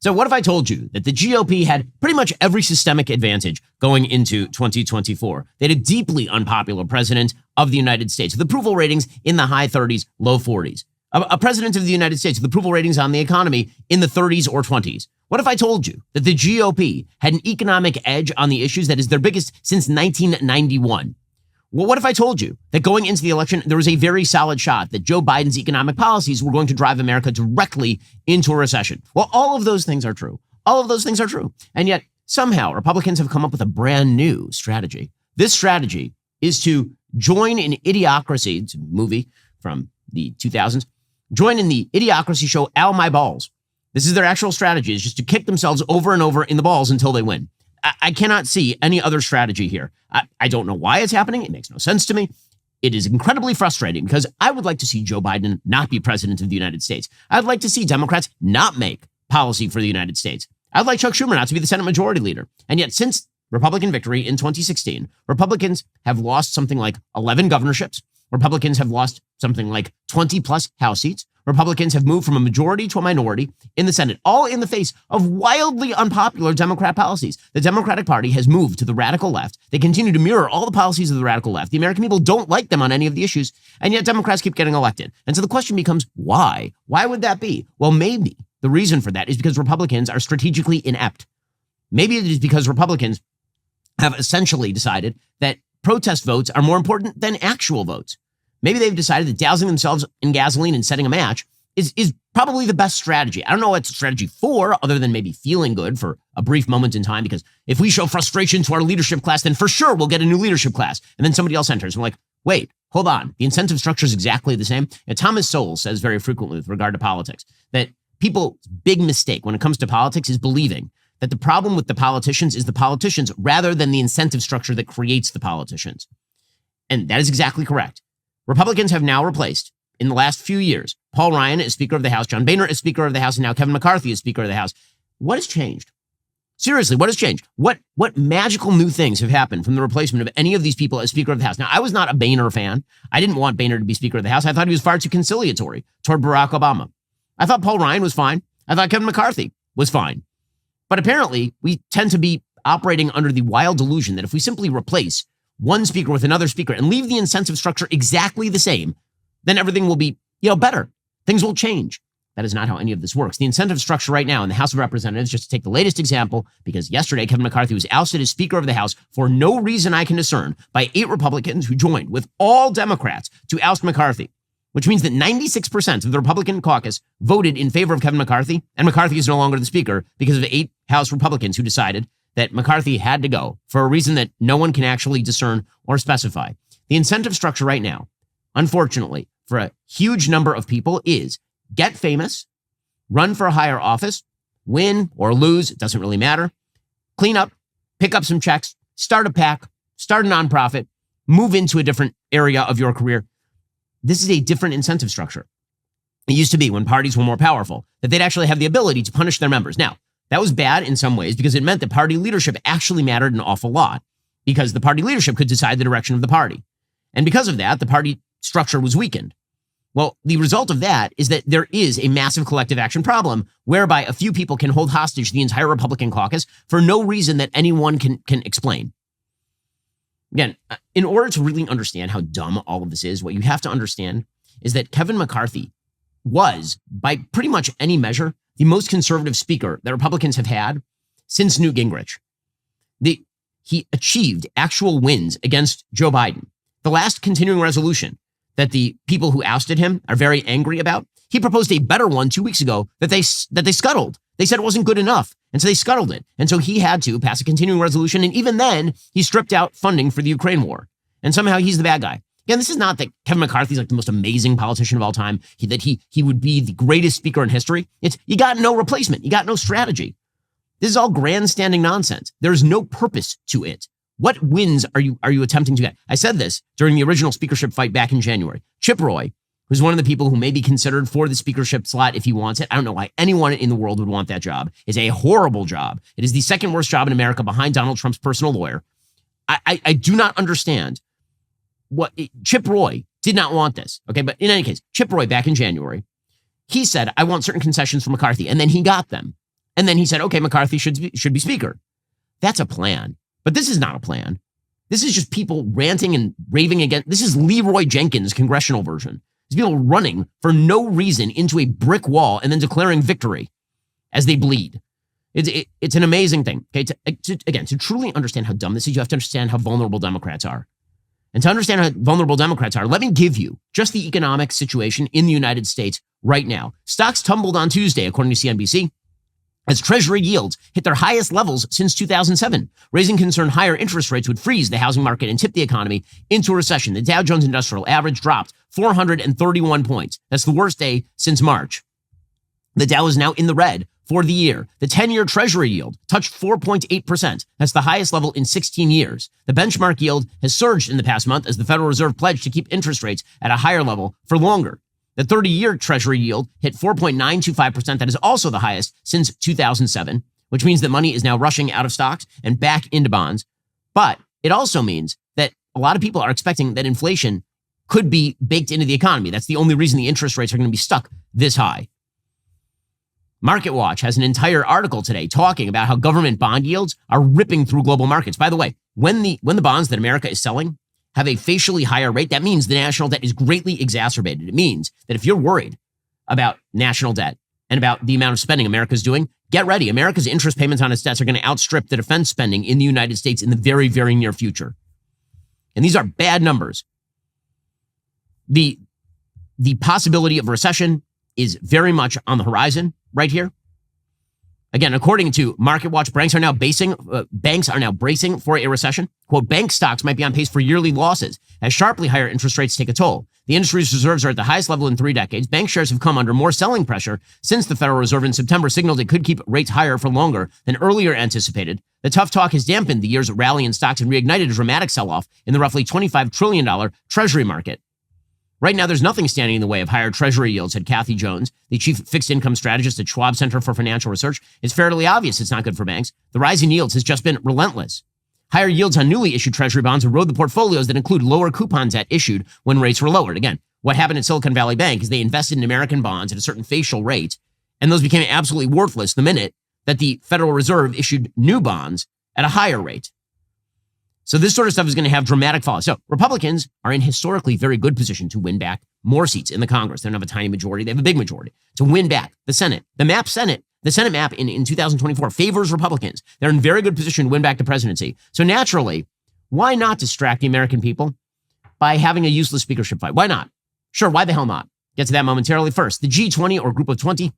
So what if I told you that the GOP had pretty much every systemic advantage going into 2024? They had a deeply unpopular president of the United States with approval ratings in the high 30s, low 40s. A president of the United States with approval ratings on the economy in the 30s or 20s. What if I told you that the GOP had an economic edge on the issues that is their biggest since 1991? Well, what if I told you that going into the election, there was a very solid shot that Joe Biden's economic policies were going to drive America directly into a recession? Well, all of those things are true. All of those things are true. And yet somehow Republicans have come up with a brand new strategy. This strategy is to join in Idiocracy. It's a movie from the 2000s. Join in the Idiocracy show, Ow My Balls. This is their actual strategy, is just to kick themselves over and over in the balls until they win. I cannot see any other strategy here. I don't know why it's happening. It makes no sense to me. It is incredibly frustrating because I would like to see Joe Biden not be president of the United States. I'd like to see Democrats not make policy for the United States. I'd like Chuck Schumer not to be the Senate Majority Leader. And yet since Republican victory in 2016, Republicans have lost something like 11 governorships. Republicans have lost something like 20 plus House seats. Republicans have moved from a majority to a minority in the Senate, all in the face of wildly unpopular Democrat policies. The Democratic Party has moved to the radical left. They continue to mirror all the policies of the radical left. The American people don't like them on any of the issues, and yet Democrats keep getting elected. And so the question becomes, why? Why would that be? Well, maybe the reason for that is because Republicans are strategically inept. Maybe it is because Republicans have essentially decided that protest votes are more important than actual votes. Maybe they've decided that dousing themselves in gasoline and setting a match is probably the best strategy. I don't know what it's a strategy for, other than maybe feeling good for a brief moment in time, because if we show frustration to our leadership class, then for sure we'll get a new leadership class. And then somebody else enters. And we're like, wait, hold on. The incentive structure is exactly the same. And Thomas Sowell says very frequently with regard to politics that people's big mistake when it comes to politics is believing that the problem with the politicians is the politicians rather than the incentive structure that creates the politicians. And that is exactly correct. Republicans have now replaced, in the last few years, Paul Ryan as Speaker of the House, John Boehner as Speaker of the House, and now Kevin McCarthy as Speaker of the House. What has changed? Seriously, what has changed? What magical new things have happened from the replacement of any of these people as Speaker of the House? Now, I was not a Boehner fan. I didn't want Boehner to be Speaker of the House. I thought he was far too conciliatory toward Barack Obama. I thought Paul Ryan was fine. I thought Kevin McCarthy was fine. But apparently, we tend to be operating under the wild delusion that if we simply replace one speaker with another speaker and leave the incentive structure exactly the same, then everything will be, better. Things will change. That is not how any of this works. The incentive structure right now in the House of Representatives, just to take the latest example, because yesterday Kevin McCarthy was ousted as Speaker of the House for no reason I can discern by 8 Republicans who joined with all Democrats to oust McCarthy, which means that 96% of the Republican caucus voted in favor of Kevin McCarthy, and McCarthy is no longer the Speaker because of 8 House Republicans who decided that McCarthy had to go for a reason that no one can actually discern or specify. The incentive structure right now, unfortunately, for a huge number of people is get famous, run for a higher office, win or lose, it doesn't really matter, clean up, pick up some checks, start a PAC, start a nonprofit, move into a different area of your career. This is a different incentive structure. It used to be when parties were more powerful, that they'd actually have the ability to punish their members. Now, that was bad in some ways because it meant that party leadership actually mattered an awful lot because the party leadership could decide the direction of the party. And because of that, the party structure was weakened. Well, the result of that is that there is a massive collective action problem whereby a few people can hold hostage the entire Republican caucus for no reason that anyone can explain. Again, in order to really understand how dumb all of this is, what you have to understand is that Kevin McCarthy was, by pretty much any measure, the most conservative speaker that Republicans have had since Newt Gingrich. He achieved actual wins against Joe Biden. The last continuing resolution that the people who ousted him are very angry about, he proposed a better one 2 weeks ago that they scuttled. They said it wasn't good enough, and so they scuttled it. And so he had to pass a continuing resolution, and even then, he stripped out funding for the Ukraine war. And somehow he's the bad guy. Again, this is not that Kevin McCarthy's like the most amazing politician of all time, that he would be the greatest speaker in history. It's you got no replacement. You got no strategy. This is all grandstanding nonsense. There's no purpose to it. What wins are you attempting to get? I said this during the original speakership fight back in January. Chip Roy, who's one of the people who may be considered for the speakership slot if he wants it. I don't know why anyone in the world would want that job. It's a horrible job. It is the second worst job in America behind Donald Trump's personal lawyer. I do not understand Chip Roy did not want this. Okay. But in any case, Chip Roy back in January, he said, I want certain concessions from McCarthy. And then he got them. And then he said, okay, McCarthy should be speaker. That's a plan. But this is not a plan. This is just people ranting and raving again. This is Leroy Jenkins' congressional version. These people running for no reason into a brick wall and then declaring victory as they bleed. It's an amazing thing. Okay, to truly understand how dumb this is, you have to understand how vulnerable Democrats are. And to understand how vulnerable Democrats are, let me give you just the economic situation in the United States right now. Stocks tumbled on Tuesday, according to CNBC, as Treasury yields hit their highest levels since 2007, raising concern higher interest rates would freeze the housing market and tip the economy into a recession. The Dow Jones Industrial Average dropped 431 points. That's the worst day since March. The Dow is now in the red for the year. The 10-year Treasury yield touched 4.8%. That's the highest level in 16 years. The benchmark yield has surged in the past month as the Federal Reserve pledged to keep interest rates at a higher level for longer. The 30-year Treasury yield hit 4.925%. That is also the highest since 2007, which means that money is now rushing out of stocks and back into bonds. But it also means that a lot of people are expecting that inflation could be baked into the economy. That's the only reason the interest rates are going to be stuck this high. Market Watch has an entire article today talking about how government bond yields are ripping through global markets. By the way, when the bonds that America is selling have a facially higher rate, that means the national debt is greatly exacerbated. It means that if you're worried about national debt and about the amount of spending America's doing, get ready. America's interest payments on its debts are going to outstrip the defense spending in the United States in the very, very near future. And these are bad numbers. The possibility of recession is very much on the horizon right here. Again, according to Market Watch, banks are now bracing for a recession. Quote, bank stocks might be on pace for yearly losses as sharply higher interest rates take a toll. The industry's reserves are at the highest level in 3 decades. Bank shares have come under more selling pressure since the Federal Reserve in September signaled it could keep rates higher for longer than earlier anticipated. The tough talk has dampened the year's rally in stocks and reignited a dramatic sell-off in the roughly $25 trillion Treasury market. Right now, there's nothing standing in the way of higher Treasury yields, said Kathy Jones, the chief fixed income strategist at Schwab Center for Financial Research. It's fairly obvious it's not good for banks. The rise in yields has just been relentless. Higher yields on newly issued Treasury bonds erode the portfolios that include lower coupon debt issued when rates were lowered. Again, what happened at Silicon Valley Bank is they invested in American bonds at a certain facial rate, and those became absolutely worthless the minute that the Federal Reserve issued new bonds at a higher rate. So this sort of stuff is going to have dramatic fallout. So Republicans are in historically very good position to win back more seats in the Congress. They don't have a tiny majority. They have a big majority to win back the Senate. The Senate map in 2024 favors Republicans. They're in very good position to win back the presidency. So naturally, why not distract the American people by having a useless speakership fight? Why not? Sure, why the hell not? Get to that momentarily. First, the G20 or Group of 20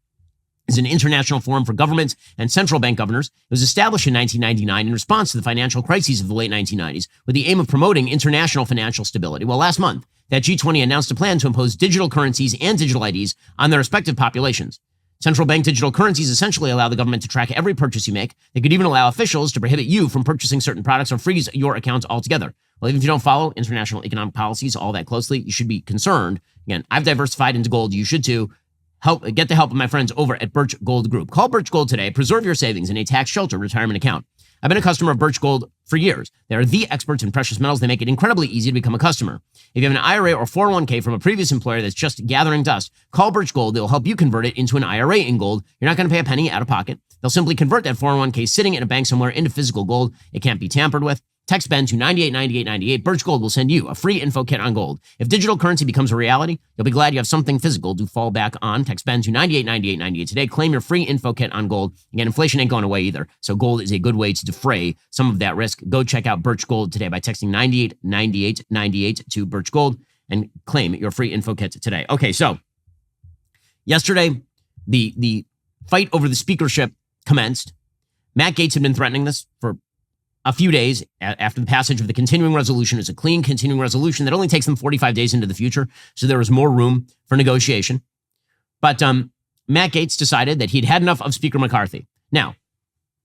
is an international forum for governments and central bank governors. It was established in 1999 in response to the financial crises of the late 1990s with the aim of promoting international financial stability. Well, last month, that G20 announced a plan to impose digital currencies and digital IDs on their respective populations. Central bank digital currencies essentially allow the government to track every purchase you make. They could even allow officials to prohibit you from purchasing certain products or freeze your account altogether. Well, even if you don't follow international economic policies all that closely, you should be concerned. Again, I've diversified into gold. You should too. Get the help of my friends over at Birch Gold Group. Call Birch Gold today. Preserve your savings in a tax-sheltered retirement account. I've been a customer of Birch Gold for years. They are the experts in precious metals. They make it incredibly easy to become a customer. If you have an IRA or 401k from a previous employer that's just gathering dust, call Birch Gold. They'll help you convert it into an IRA in gold. You're not going to pay a penny out of pocket. They'll simply convert that 401k sitting in a bank somewhere into physical gold. It can't be tampered with. Text Ben to 989898. Birch Gold will send you a free info kit on gold. If digital currency becomes a reality, you'll be glad you have something physical to fall back on. Text Ben to 989898 today. Claim your free info kit on gold. Again, inflation ain't going away either, so gold is a good way to defray some of that risk. Go check out Birch Gold today by texting 989898 to Birch Gold and claim your free info kit today. Okay, so yesterday, the fight over the speakership commenced. Matt Gaetz had been threatening this for a few days after the passage of the continuing resolution. It's a clean continuing resolution that only takes them 45 days into the future, so there was more room for negotiation. But Matt Gaetz decided that he'd had enough of Speaker McCarthy. Now,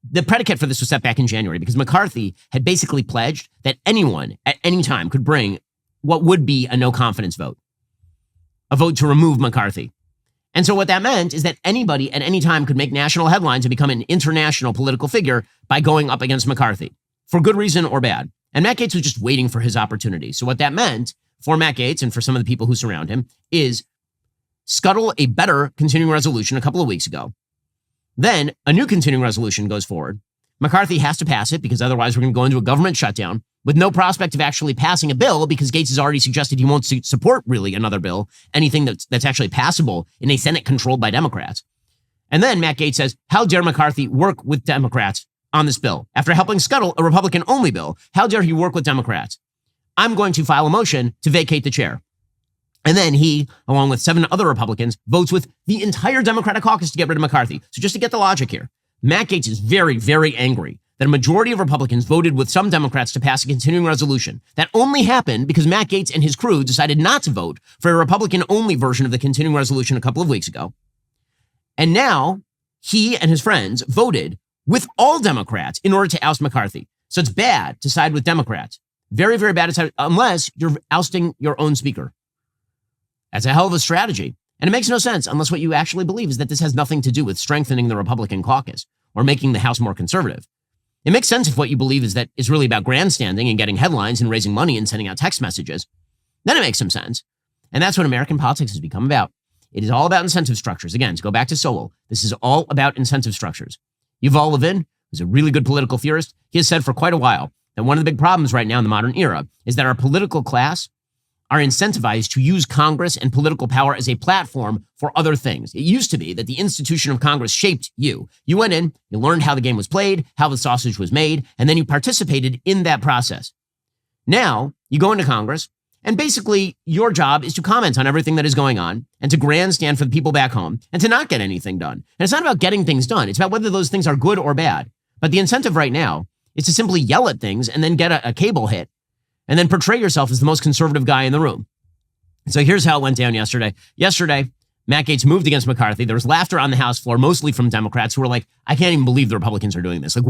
the predicate for this was set back in January because McCarthy had basically pledged that anyone at any time could bring what would be a no confidence vote, a vote to remove McCarthy. And so what that meant is that anybody at any time could make national headlines and become an international political figure by going up against McCarthy, for good reason or bad. And Matt Gaetz was just waiting for his opportunity. So what that meant for Matt Gaetz and for some of the people who surround him is scuttle a better continuing resolution a couple of weeks ago Then a new continuing resolution goes forward. McCarthy has to pass it because otherwise we're going to go into a government shutdown with no prospect of actually passing a bill because Gaetz has already suggested he won't support really another bill, anything that's actually passable in a Senate controlled by Democrats. And then Matt Gaetz says, how dare McCarthy work with Democrats on this bill? After helping scuttle a Republican-only bill, how dare he work with Democrats? I'm going to file a motion to vacate the chair. And then he, along with 7 other Republicans, votes with the entire Democratic caucus to get rid of McCarthy. So just to get the logic here, Matt Gaetz is very, very angry that a majority of Republicans voted with some Democrats to pass a continuing resolution. That only happened because Matt Gaetz and his crew decided not to vote for a Republican-only version of the continuing resolution a couple of weeks ago. And now he and his friends voted with all Democrats in order to oust McCarthy. So it's bad to side with Democrats. Very, very bad to side, unless you're ousting your own speaker. That's a hell of a strategy. And it makes no sense unless what you actually believe is that this has nothing to do with strengthening the Republican caucus or making the House more conservative. It makes sense if what you believe is that it's really about grandstanding and getting headlines and raising money and sending out text messages. Then it makes some sense. And that's what American politics has become about. It is all about incentive structures. Again, to go back to Sowell, this is all about incentive structures. Yuval Levin, who's a really good political theorist, he has said for quite a while that one of the big problems right now in the modern era is that our political class are incentivized to use Congress and political power as a platform for other things. It used to be that the institution of Congress shaped you. You went in, you learned how the game was played, how the sausage was made, and then you participated in that process. Now, you go into Congress, and basically your job is to comment on everything that is going on and to grandstand for the people back home and to not get anything done. And it's not about getting things done. It's about whether those things are good or bad. But the incentive right now is to simply yell at things and then get a cable hit and then portray yourself as the most conservative guy in the room. So here's how it went down yesterday. Yesterday, Matt Gaetz moved against McCarthy. There was laughter on the House floor, mostly from Democrats who were like, I can't even believe the Republicans are doing this. Like,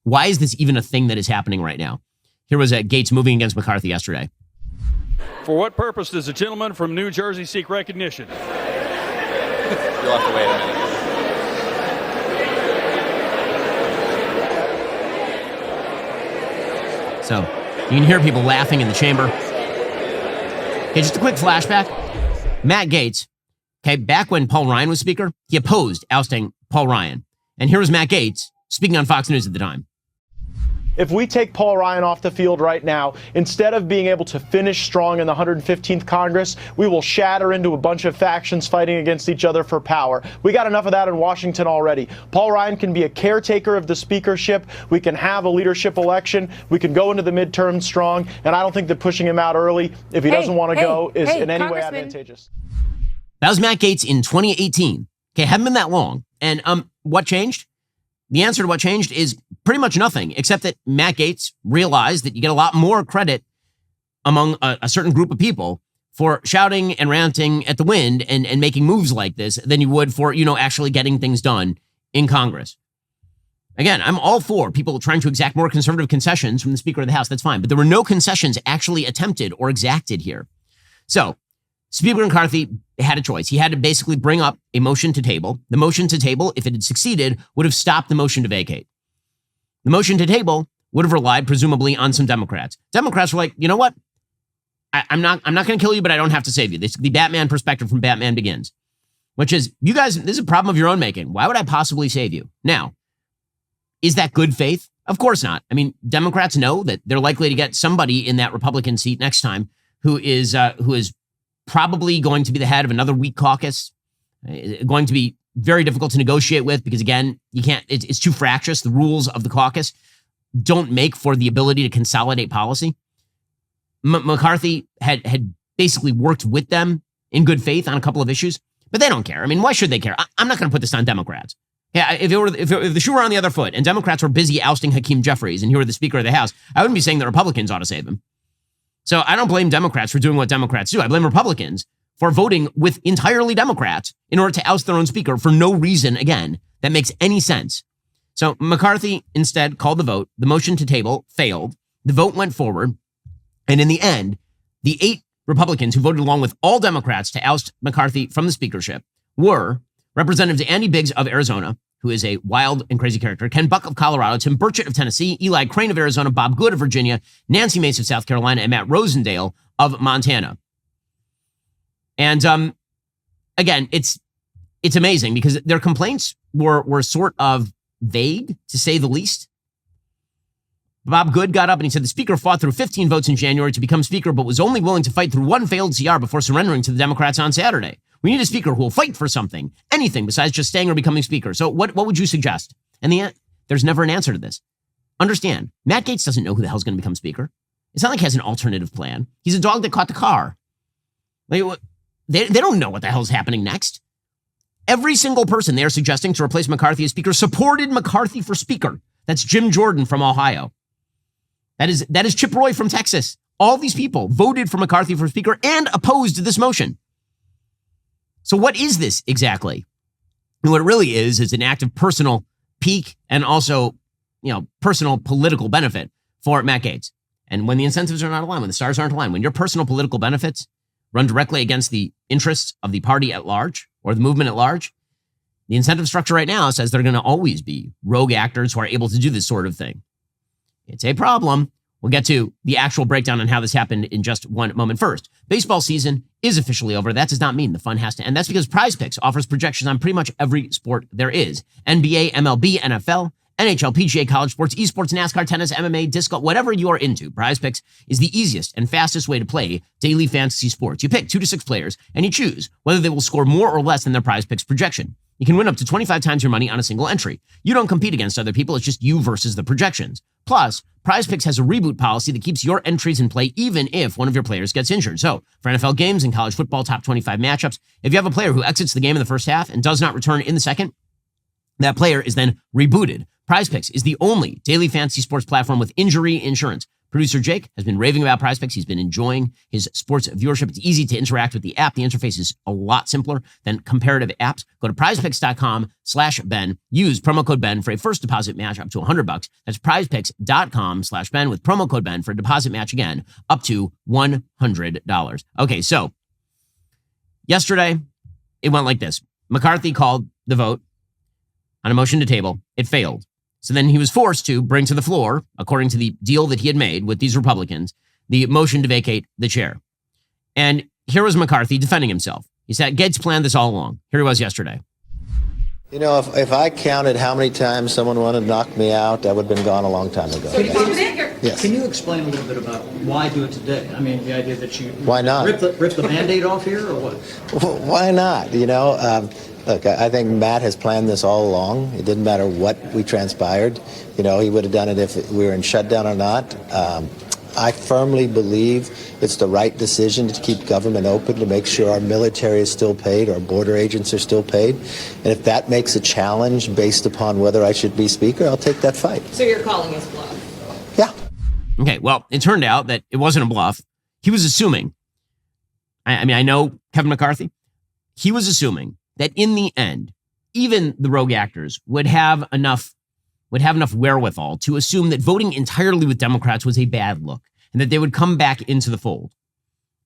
why is this even a thing that is happening right now? Here was Gaetz moving against McCarthy yesterday. For what purpose does the gentleman from New Jersey seek recognition? You'll have to wait a minute. So you can hear people laughing in the chamber. Okay, just a quick flashback. Matt Gaetz, okay, back when Paul Ryan was Speaker, he opposed ousting Paul Ryan. And here was Matt Gaetz speaking on Fox News at the time. If we take Paul Ryan off the field right now, instead of being able to finish strong in the 115th Congress, we will shatter into a bunch of factions fighting against each other for power. We got enough of that in Washington already. Paul Ryan can be a caretaker of the speakership. We can have a leadership election. We can go into the midterm strong. And I don't think that pushing him out early, if he doesn't want to go, is in any way advantageous. That was Matt Gaetz in 2018. Okay, hadn't been that long. And what changed? The answer to what changed is pretty much nothing, except that Matt Gaetz realized that you get a lot more credit among a certain group of people for shouting and ranting at the wind and making moves like this than you would for, actually getting things done in Congress. Again, I'm all for people trying to exact more conservative concessions from the Speaker of the House. That's fine. But there were no concessions actually attempted or exacted here. So Speaker McCarthy had a choice. He had to basically bring up a motion to table. The motion to table, if it had succeeded, would have stopped the motion to vacate. The motion to table would have relied, presumably, on some Democrats. Democrats were like, you know what? I'm not going to kill you, but I don't have to save you. This is the Batman perspective from Batman Begins, which is, you guys, this is a problem of your own making. Why would I possibly save you? Now, is that good faith? Of course not. I mean, Democrats know that they're likely to get somebody in that Republican seat next time who is probably going to be the head of another weak caucus, going to be very difficult to negotiate with because, again, you can't, it's too fractious. The rules of the caucus don't make for the ability to consolidate policy. McCarthy had basically worked with them in good faith on a couple of issues, but they don't care. I mean, why should they care? I'm not going to put this on Democrats. Yeah, if the shoe were on the other foot and Democrats were busy ousting Hakeem Jeffries and he were the Speaker of the House, I wouldn't be saying that Republicans ought to save him. So I don't blame Democrats for doing what Democrats do. I blame Republicans for voting with entirely Democrats in order to oust their own speaker for no reason, again, that makes any sense. So McCarthy instead called the vote. The motion to table failed. The vote went forward. And in the end, the 8 Republicans who voted along with all Democrats to oust McCarthy from the speakership were Representatives Andy Biggs of Arizona, who is a wild and crazy character, Ken Buck of Colorado, Tim Burchett of Tennessee, Eli Crane of Arizona, Bob Good of Virginia, Nancy Mace of South Carolina, and Matt Rosendale of Montana. And again, it's amazing because their complaints were sort of vague, to say the least. Bob Good got up and he said the speaker fought through 15 votes in January to become speaker, but was only willing to fight through one failed CR before surrendering to the Democrats on Saturday. We need a speaker who will fight for something, anything besides just staying or becoming speaker. So what would you suggest? And there's never an answer to this. Understand, Matt Gaetz doesn't know who the hell's going to become speaker. It's not like he has an alternative plan. He's a dog that caught the car. They don't know what the hell's happening next. Every single person they are suggesting to replace McCarthy as speaker supported McCarthy for speaker. That's Jim Jordan from Ohio. That is Chip Roy from Texas. All these people voted for McCarthy for speaker and opposed this motion. So what is this exactly? And what it really is an act of personal pique and also, personal political benefit for Matt Gaetz. And when the incentives are not aligned, when the stars aren't aligned, when your personal political benefits run directly against the interests of the party at large or the movement at large, the incentive structure right now says they're going to always be rogue actors who are able to do this sort of thing. It's a problem. We'll get to the actual breakdown on how this happened in just one moment. First, baseball season is officially over. That does not mean the fun has to end. That's because Prize Picks offers projections on pretty much every sport there is. NBA, MLB, NFL, NHL, PGA, college sports, esports, NASCAR, tennis, MMA, disc golf, whatever you are into. Prize Picks is the easiest and fastest way to play daily fantasy sports. You pick 2 to 6 players and you choose whether they will score more or less than their Prize Picks projection. You can win up to 25 times your money on a single entry. You don't compete against other people. It's just you versus the projections. Plus, Prize Picks has a reboot policy that keeps your entries in play even if one of your players gets injured. So, for NFL games and college football top 25 matchups, if you have a player who exits the game in the first half and does not return in the second, that player is then rebooted. Prize Picks is the only daily fantasy sports platform with injury insurance. Producer Jake has been raving about Prize Picks. He's been enjoying his sports viewership. It's easy to interact with the app. The interface is a lot simpler than comparative apps. Go to prizepicks.com/Ben. Use promo code Ben for a first deposit match up to $100. That's prizepicks.com/Ben with promo code Ben for a deposit match again up to $100. Okay, so yesterday it went like this. McCarthy called the vote on a motion to table. It failed. So then he was forced to bring to the floor, according to the deal that he had made with these Republicans, the motion to vacate the chair. And here was McCarthy defending himself. He said, Gaetz planned this all along. Here he was yesterday. If I counted how many times someone wanted to knock me out, I would have been gone a long time ago. Yes. Can you explain a little bit about why do it today? I mean, the idea that you why not rip the Band-Aid off here, or what? Well, why not? Look, I think Matt has planned this all along. It didn't matter what we transpired. He would have done it if we were in shutdown or not. I firmly believe it's the right decision to keep government open, to make sure our military is still paid, our border agents are still paid. And if that makes a challenge based upon whether I should be speaker, I'll take that fight. So you're calling us bluff? Yeah. Okay, well, it turned out that it wasn't a bluff. He was assuming, I know Kevin McCarthy, he was assuming that in the end, even the rogue actors would have enough wherewithal to assume that voting entirely with Democrats was a bad look and that they would come back into the fold.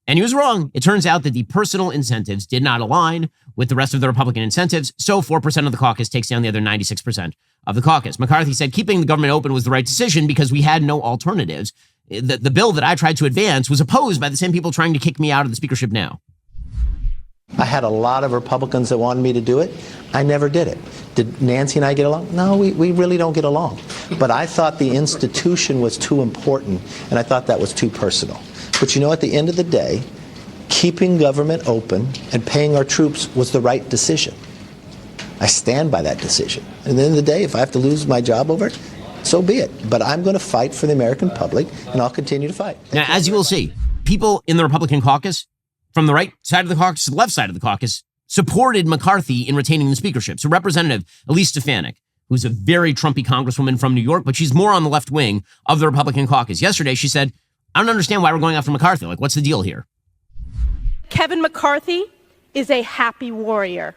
And he was wrong. It turns out that the personal incentives did not align with the rest of the Republican incentives, so 4% of the caucus takes down the other 96% of the caucus. McCarthy said keeping the government open was the right decision because we had no alternatives. The bill that I tried to advance was opposed by the same people trying to kick me out of the speakership now. I had a lot of Republicans that wanted me to do it. I never did it. Did Nancy and I get along? No, we really don't get along. But I thought the institution was too important, and I thought that was too personal. But at the end of the day, keeping government open and paying our troops was the right decision. I stand by that decision. And at the end of the day, if I have to lose my job over it, so be it. But I'm going to fight for the American public, and I'll continue to fight. Now, as you will see, people in the Republican caucus, from the right side of the caucus to the left side of the caucus, supported McCarthy in retaining the speakership. So Representative Elise Stefanik, who's a very Trumpy congresswoman from New York, but she's more on the left wing of the Republican caucus. Yesterday, she said, I don't understand why we're going after McCarthy. What's the deal here? Kevin McCarthy is a happy warrior.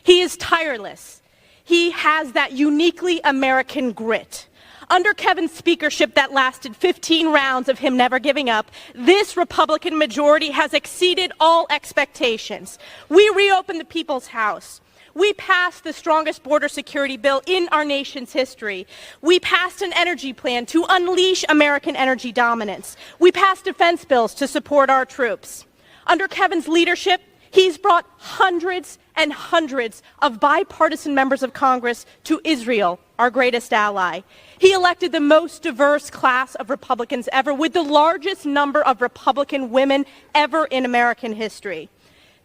He is tireless. He has that uniquely American grit. Under Kevin's speakership that lasted 15 rounds of him never giving up, this Republican majority has exceeded all expectations. We reopened the People's House. We passed the strongest border security bill in our nation's history. We passed an energy plan to unleash American energy dominance. We passed defense bills to support our troops. Under Kevin's leadership, He's brought hundreds and hundreds of bipartisan members of Congress to Israel, our greatest ally. He elected the most diverse class of Republicans ever, with the largest number of Republican women ever in American history.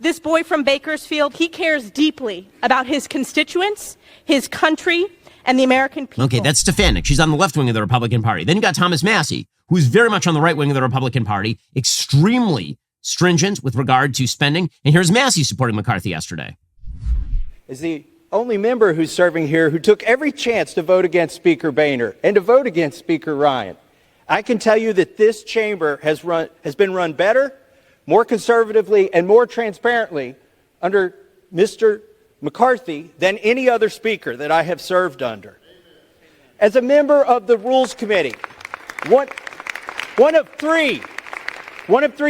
This boy from Bakersfield, he cares deeply about his constituents, his country, and the American people. Okay, that's Stefanik. She's on the left wing of the Republican Party. Then you got Thomas Massie, who's very much on the right wing of the Republican Party, extremely stringent with regard to spending. And here's Massie supporting McCarthy yesterday. Is the only member who's serving here who took every chance to vote against Speaker Boehner and to vote against Speaker Ryan. I can tell you that this chamber has been run better, more conservatively, and more transparently under Mr. McCarthy than any other speaker that I have served under. As a member of the Rules Committee, one of three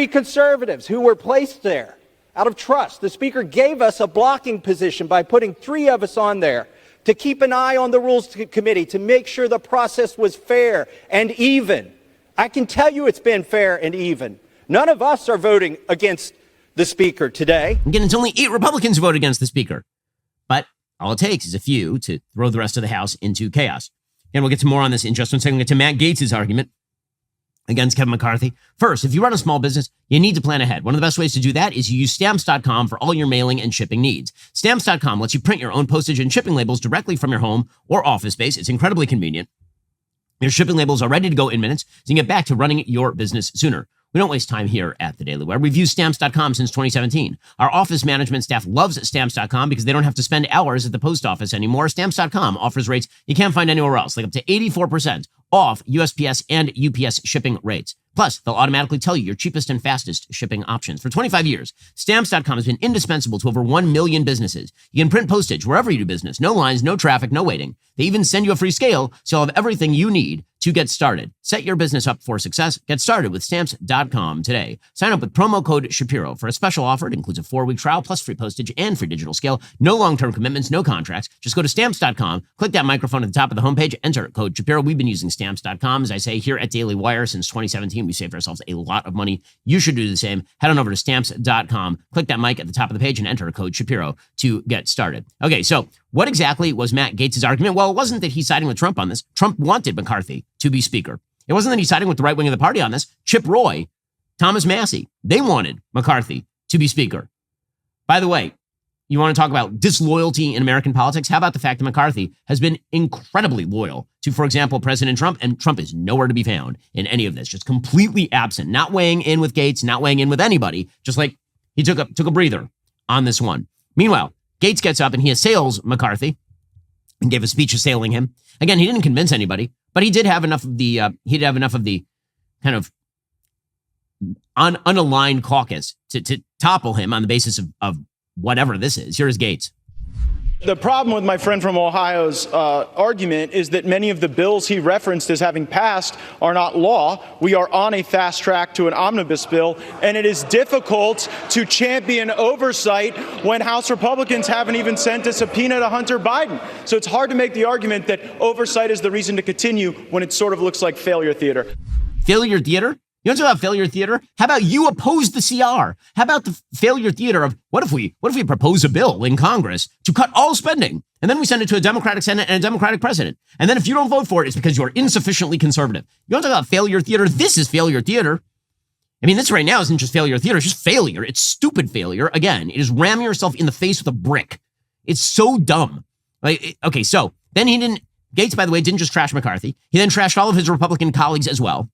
conservatives who were placed there out of trust, the Speaker gave us a blocking position by putting three of us on there to keep an eye on the Rules Committee to make sure the process was fair and even. I can tell you it's been fair and even. None of us are voting against the Speaker today. Again, it's only 8 Republicans who vote against the Speaker. But all it takes is a few to throw the rest of the House into chaos. And we'll get to more on this in just one second. We'll get to Matt Gaetz' argument against Kevin McCarthy. First, if you run a small business, you need to plan ahead. One of the best ways to do that is you use Stamps.com for all your mailing and shipping needs. Stamps.com lets you print your own postage and shipping labels directly from your home or office space. It's incredibly convenient. Your shipping labels are ready to go in minutes, so you can get back to running your business sooner. We don't waste time here at the Daily Wire. We've used Stamps.com since 2017. Our office management staff loves Stamps.com because they don't have to spend hours at the post office anymore. Stamps.com offers rates you can't find anywhere else, like up to 84% off USPS and UPS shipping rates. Plus, they'll automatically tell you your cheapest and fastest shipping options. For 25 years, Stamps.com has been indispensable to over 1 million businesses. You can print postage wherever you do business. No lines, no traffic, no waiting. They even send you a free scale, so you'll have everything you need to get started. Set your business up for success. Get started with Stamps.com today. Sign up with promo code Shapiro for a special offer. It includes a 4-week trial plus free postage and free digital scale. No long-term commitments, no contracts. Just go to Stamps.com, click that microphone at the top of the homepage, enter code Shapiro. We've been using Stamps.com, as I say, here at Daily Wire since 2017. We saved ourselves a lot of money. You should do the same. Head on over to Stamps.com, click that mic at the top of the page, and enter code Shapiro to get started. Okay, so what exactly was Matt Gaetz' argument? Well, it wasn't that he's siding with Trump on this. Trump wanted McCarthy to be Speaker. It wasn't that he's siding with the right wing of the party on this. Chip Roy, Thomas Massie, they wanted McCarthy to be Speaker. By the way, you want to talk about disloyalty in American politics? How about the fact that McCarthy has been incredibly loyal to, for example, President Trump, and Trump is nowhere to be found in any of this, just completely absent, not weighing in with Gaetz, not weighing in with anybody, just like he took a breather on this one. Meanwhile, Gaetz gets up and he assails McCarthy and gave a speech assailing him. Again, he didn't convince anybody, but he did have enough of the kind of unaligned caucus to topple him on the basis of whatever this is. Here's Gaetz. The problem with my friend from Ohio's argument is that many of the bills he referenced as having passed are not law. We are on a fast track to an omnibus bill, and it is difficult to champion oversight when House Republicans haven't even sent a subpoena to Hunter Biden. So it's hard to make the argument that oversight is the reason to continue when it sort of looks like failure theater. Failure theater? You want to talk about failure theater? How about you oppose the CR? How about the failure theater of what if we propose a bill in Congress to cut all spending, and then we send it to a Democratic Senate and a Democratic president, and then if you don't vote for it, it's because you are insufficiently conservative. You want to talk about failure theater? This is failure theater. I mean, this right now isn't just failure theater. It's just failure. It's stupid failure. Again, it is ramming yourself in the face with a brick. It's so dumb. Okay, so then Gaetz, by the way, didn't just trash McCarthy. He then trashed all of his Republican colleagues as well.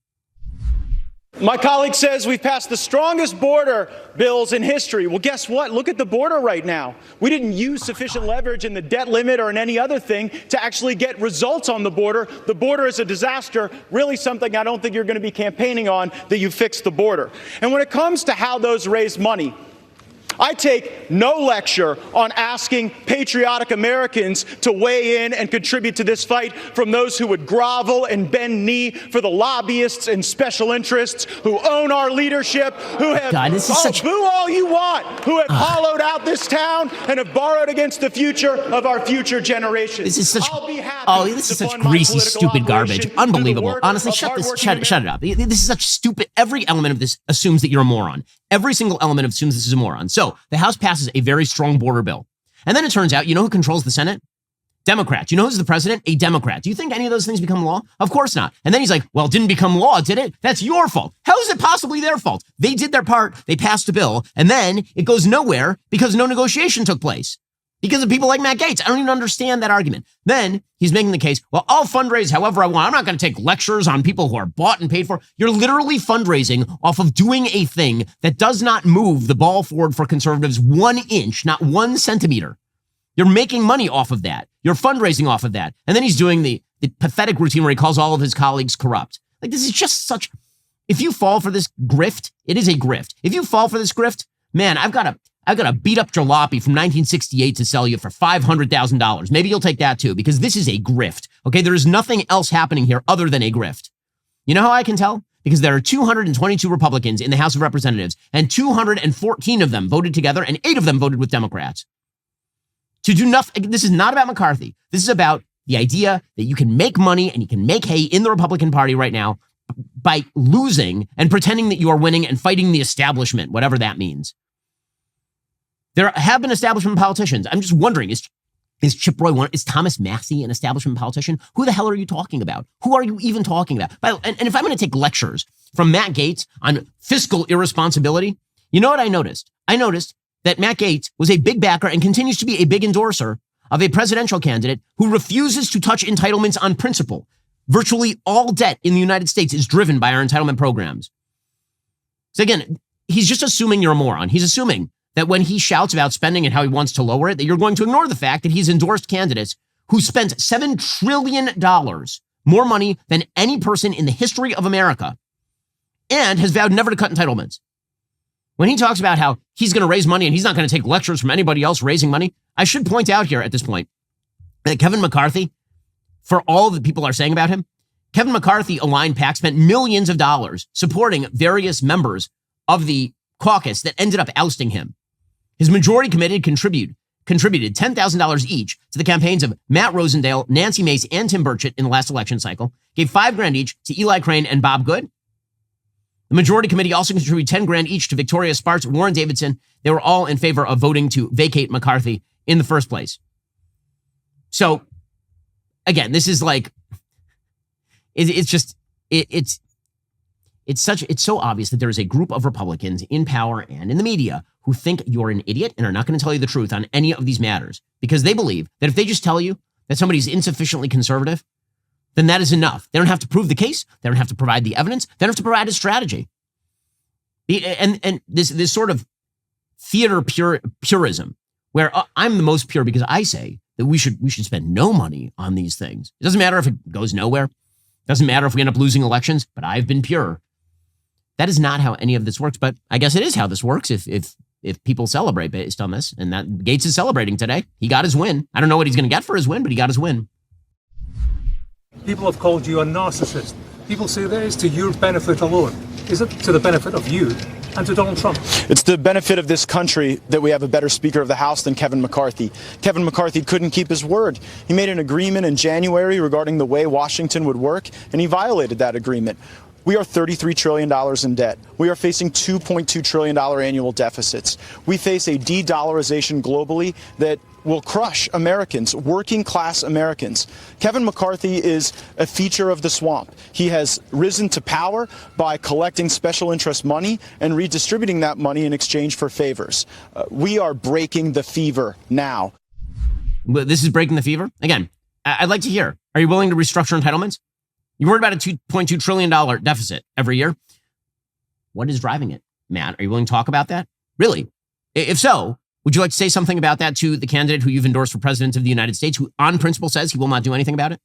My colleague says we've passed the strongest border bills in history. Well, guess what? Look at the border right now. We didn't use sufficient leverage in the debt limit or in any other thing to actually get results on the border. The border is a disaster, really something I don't think you're going to be campaigning on, that you fix the border. And when it comes to how those raise money, I take no lecture on asking patriotic Americans to weigh in and contribute to this fight from those who would grovel and bend knee for the lobbyists and special interests who own our leadership, who have, boo all you want, who have hollowed out this town and have borrowed against the future of our future generations. This is such, this is such greasy, stupid garbage. Unbelievable. Honestly, shut it up. This is such stupid. Every element of this assumes that you're a moron. Every single element assumes this is a moron. So the House passes a very strong border bill. And then it turns out, you know who controls the Senate? Democrats. You know who's the president? A Democrat. Do you think any of those things become law? Of course not. And then he's like, well, it didn't become law, did it? That's your fault. How is it possibly their fault? They did their part. They passed a bill. And then it goes nowhere because no negotiation took place. Because of people like Matt Gaetz. I don't even understand that argument. Then he's making the case, well, I'll fundraise however I want. I'm not going to take lectures on people who are bought and paid for. You're literally fundraising off of doing a thing that does not move the ball forward for conservatives 1 inch, not 1 centimeter. You're making money off of that. You're fundraising off of that. And then he's doing the pathetic routine where he calls all of his colleagues corrupt. Like, this is just such, if you fall for this grift, it is a grift. If you fall for this grift, man, I've got a beat up jalopy from 1968 to sell you for $500,000. Maybe you'll take that too, because this is a grift. Okay. There is nothing else happening here other than a grift. You know how I can tell? Because there are 222 Republicans in the House of Representatives, and 214 of them voted together, and 8 of them voted with Democrats. To do nothing. This is not about McCarthy. This is about the idea that you can make money and you can make hay in the Republican Party right now by losing and pretending that you are winning and fighting the establishment, whatever that means. There have been establishment politicians. I'm just wondering, is Chip Roy one? Is Thomas Massey an establishment politician? Who the hell are you talking about? Who are you even talking about? And if I'm going to take lectures from Matt Gaetz on fiscal irresponsibility, you know what I noticed? I noticed that Matt Gaetz was a big backer and continues to be a big endorser of a presidential candidate who refuses to touch entitlements on principle. Virtually all debt in the United States is driven by our entitlement programs. So again, he's just assuming you're a moron. He's assuming that when he shouts about spending and how he wants to lower it, that you're going to ignore the fact that he's endorsed candidates who spent $7 trillion, more money than any person in the history of America, and has vowed never to cut entitlements. When he talks about how he's going to raise money and he's not going to take lectures from anybody else raising money, I should point out here at this point that Kevin McCarthy, for all that people are saying about him, Kevin McCarthy aligned PAC spent millions of dollars supporting various members of the caucus that ended up ousting him. His majority committee contributed $10,000 each to the campaigns of Matt Rosendale, Nancy Mace, and Tim Burchett in the last election cycle, gave $5,000 each to Eli Crane and Bob Good. The majority committee also contributed $10,000 each to Victoria Spartz, Warren Davidson. They were all in favor of voting to vacate McCarthy in the first place. So, again, this is like, it's so obvious that there is a group of Republicans in power and in the media who think you're an idiot and are not going to tell you the truth on any of these matters, because they believe that if they just tell you that somebody's insufficiently conservative, then that is enough. They don't have to prove the case. They don't have to provide the evidence. They don't have to provide a strategy. And this sort of theater purism, where I'm the most pure because I say that we should spend no money on these things. It doesn't matter if it goes nowhere. It doesn't matter if we end up losing elections, but I've been pure. That is not how any of this works, but I guess it is how this works if people celebrate based on this. And that Gaetz is celebrating today. He got his win. I don't know what he's going to get for his win, but he got his win. People have called you a narcissist. People say that is to your benefit alone. Is it to the benefit of you and to Donald Trump? It's the benefit of this country that we have a better Speaker of the House than Kevin McCarthy. Kevin McCarthy couldn't keep his word. He made an agreement in January regarding the way Washington would work, and he violated that agreement. We are $33 trillion in debt. We are facing $2.2 trillion annual deficits. We face a de-dollarization globally that will crush Americans, working class Americans. Kevin McCarthy is a feature of the swamp. He has risen to power by collecting special interest money and redistributing that money in exchange for favors. We are breaking the fever now. This is breaking the fever? Again, I'd like to hear, are you willing to restructure entitlements? You're worried about a $2.2 trillion deficit every year. What is driving it? Matt, are you willing to talk about that? Really? If so, would you like to say something about that to the candidate who you've endorsed for president of the United States, who on principle says he will not do anything about it?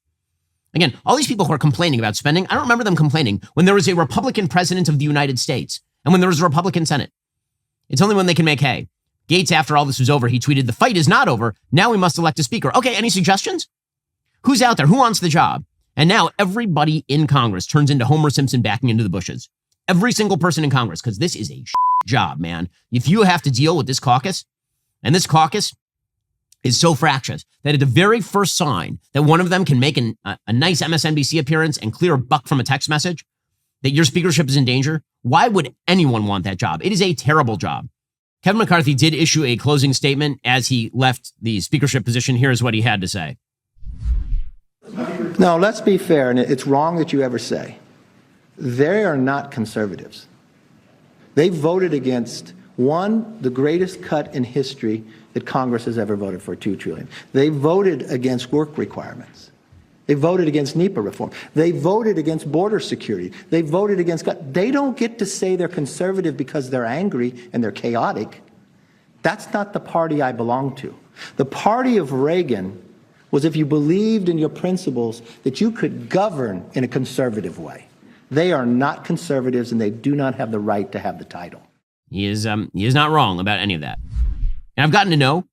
Again, all these people who are complaining about spending, I don't remember them complaining when there was a Republican president of the United States and when there was a Republican Senate. It's only when they can make hay. Gaetz, after all this was over, he tweeted, "The fight is not over. Now we must elect a speaker." Okay, any suggestions? Who's out there? Who wants the job? And now everybody in Congress turns into Homer Simpson backing into the bushes. Every single person in Congress, because this is a job, man. If you have to deal with this caucus, and this caucus is so fractious that at the very first sign that one of them can make a nice MSNBC appearance and clear a buck from a text message, that your speakership is in danger, why would anyone want that job? It is a terrible job. Kevin McCarthy did issue a closing statement as he left the speakership position. Here's what he had to say. No, let's be fair, and it's wrong that you ever say. They are not conservatives. They voted against, one, the greatest cut in history that Congress has ever voted for, $2 trillion. They voted against work requirements. They voted against NEPA reform. They voted against border security. They voted against... They don't get to say they're conservative because they're angry and they're chaotic. That's not the party I belong to. The party of Reagan was if you believed in your principles that you could govern in a conservative way. They are not conservatives, and they do not have the right to have the title. He is not wrong about any of that. And I've gotten to know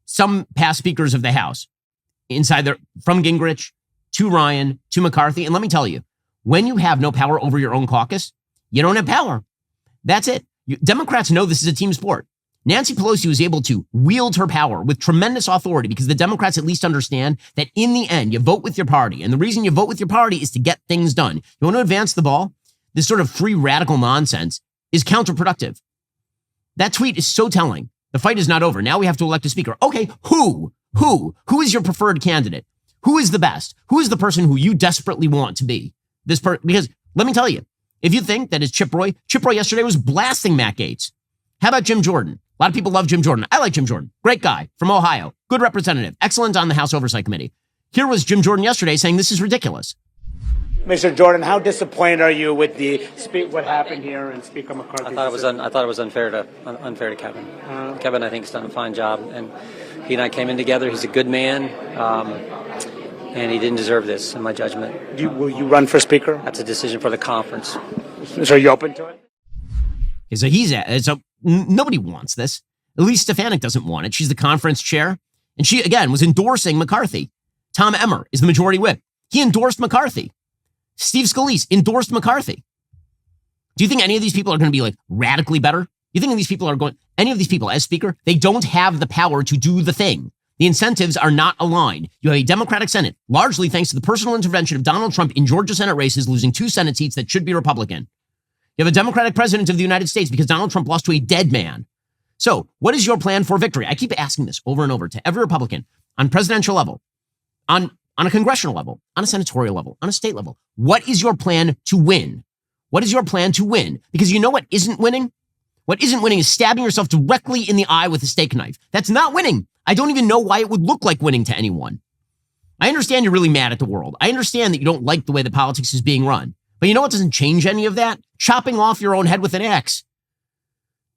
some past speakers of the House inside there, from Gingrich to Ryan to McCarthy. And let me tell you, when you have no power over your own caucus, you don't have power. That's it. Democrats know this is a team sport. Nancy Pelosi was able to wield her power with tremendous authority because the Democrats at least understand that in the end, you vote with your party. And the reason you vote with your party is to get things done. You want to advance the ball? This sort of free radical nonsense is counterproductive. That tweet is so telling. The fight is not over. Now we have to elect a speaker. Okay, who is your preferred candidate? Who is the best? Who is the person who you desperately want to be? Because let me tell you, if you think that is Chip Roy yesterday was blasting Matt Gaetz. How about Jim Jordan? A lot of people love Jim Jordan. I like Jim Jordan. Great guy from Ohio. Good representative. Excellent on the House Oversight Committee. Here was Jim Jordan yesterday saying this is ridiculous. Mr. Jordan, how disappointed are you with what happened here and Speaker McCarthy? I thought it was unfair to Kevin. Kevin, I think, has done a fine job, and he and I came in together. He's a good man, and he didn't deserve this, in my judgment. Will you run for Speaker? That's a decision for the conference. So are you open to it? So nobody wants this. Elise Stefanik doesn't want it. She's the conference chair, and she again was endorsing McCarthy. Tom Emmer is the majority whip. He endorsed McCarthy. Steve Scalise endorsed McCarthy. Do you think any of these people are going to be like radically better? You think any of these people as speaker, they don't have the power to do the thing. The incentives are not aligned. You have a Democratic Senate, largely thanks to the personal intervention of Donald Trump in Georgia Senate races, losing 2 Senate seats that should be Republican. You have a Democratic president of the United States because Donald Trump lost to a dead man. So what is your plan for victory? I keep asking this over and over to every Republican on presidential level, on a congressional level, on a senatorial level, on a state level. What is your plan to win? What is your plan to win? Because you know what isn't winning? What isn't winning is stabbing yourself directly in the eye with a steak knife. That's not winning. I don't even know why it would look like winning to anyone. I understand you're really mad at the world. I understand that you don't like the way the politics is being run. But you know what doesn't change any of that? Chopping off your own head with an axe.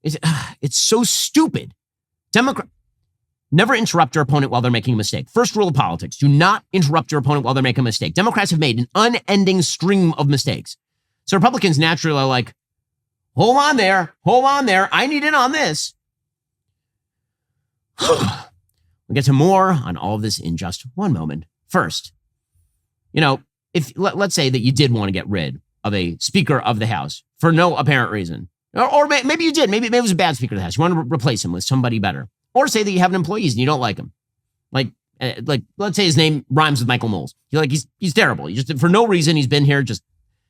It's so stupid. Never interrupt your opponent while they're making a mistake. First rule of politics, do not interrupt your opponent while they're making a mistake. Democrats have made an unending stream of mistakes. So Republicans naturally are like, hold on there, I need in on this. We'll get to more on all of this in just one moment. First, if let's say that you did want to get rid of a Speaker of the House for no apparent reason, or maybe you did, maybe it was a bad Speaker of the House. You want to replace him with somebody better. Or say that you have an employee and you don't like him. Like let's say his name rhymes with Michael Knowles. He's terrible. He just, for no reason, he's been here just